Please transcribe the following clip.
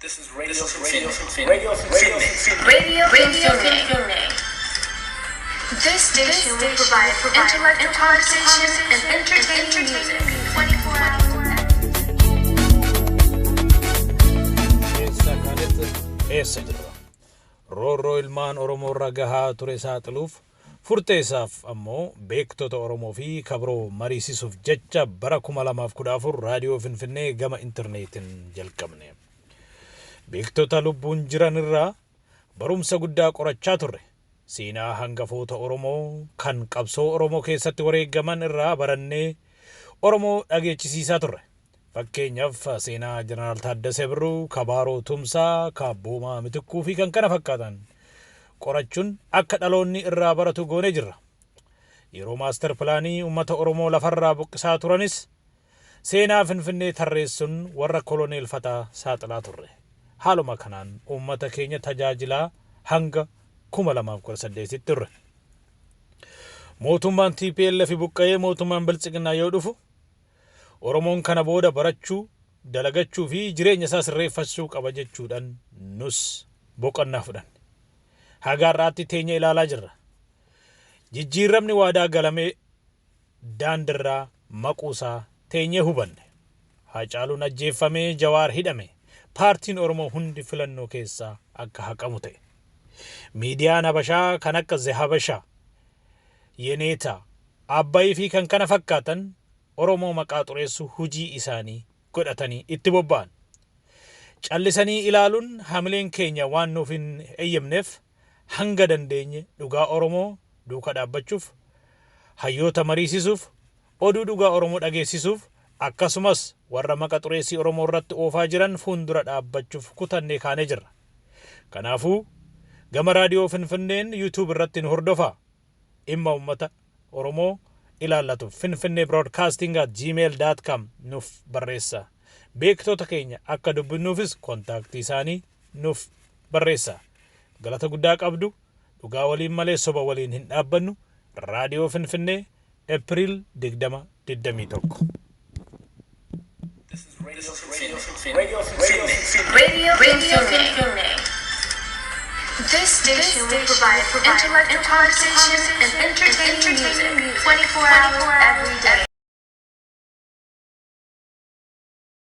This is Radio Finfinne. This station will provide intellectual conversation and entertaining music 24 hours. Eessa jirra? Roorroo ilmaan Oromoo irra gahaa ture saaxiluuf furteessaaf ammoo beektota Oromoo fi kabroo mariisisuuf jecha bara 2014 raadiyoo Finfinnee gama intarneetiin jalqabne. Beektota lubbuun jiran irraa barumsa guddaa qorachaa turre. Seenaa hangafoota Oromoo kan qabsoo Oromoo keessatti wareegaman irraa barannee Oromoo dhageechisiisaa turre. Fakkeenyaaf seenaa Jeneraal Taaddasee Birruu, Kabaaroo Tumsaa, Kaabboomaa Mitikkuu fi kan kana fakkaatan qorachuun akka dhaloonni irraa baratu goonee jirra. Yeroo maaster pilaanii uummata Oromoo lafarraa buqqisaa turanis seenaa Finfinnee tarreessuun warra koloneelfataa saaxilaa turre. Haaluma kanaan uummata keenya tajaajilaa hanga 2018 turre. Mootummaan TPLF buqqa'ee mootummaan Biltsiginnaa yoo dhufu Oromoon kana booda barachuu, dalagachuu fi jireenya isaa sirreeffachuu qaba jechuudhaan nus boqonnaa fudhanne. Hagaarraatti teenya ilaalaa jirra. Jijjiiramni waadaa galamee daandirraa maquusaa teenyee hubanne. Haacaaluun ajjeeffamee Jawaar hidhame. Paartiin Oromoo hundi filannoo keessaa akka haqamu ta'e. Miidiyaan Habashaa kan akka Zehabashaa, Yeneetaa, Abbayii fi kan kana fakkaatan Oromoo maqaa xureessu hujii isaanii godhatanii itti bobba'an. Callisanii ilaaluun hamileen keenya waan nuuf hin eeyyamneef hanga dandeenye dhugaa Oromoo duuka dhaabbachuuf, hayyoota mariisisuuf, oduu dhugaa Oromoo dhageessisuuf, akkasumas warra maqaa xureessii Oromoo irratti oofaa jiran fuuldura dhaabbachuuf kutannee kaanee jirra. Kanaafuu gama raadiyoo Finfinneen YouTube irratti nu hordofaa. Dhimma uummata Oromoo ilaallatu finfinnebroadcasting@gmail.com nuuf barreessa. Beektota keenya akka dubbinnuufis kontaaktii isaanii nuuf barreessa. Galata guddaa qabdu. Dhugaa waliin malee soba waliin hin dhaabbannu. Raadiyoo Finfinnee April 2021. Radio Finfinne. This station will provide intellectual conversation and entertaining music 24 hours every day.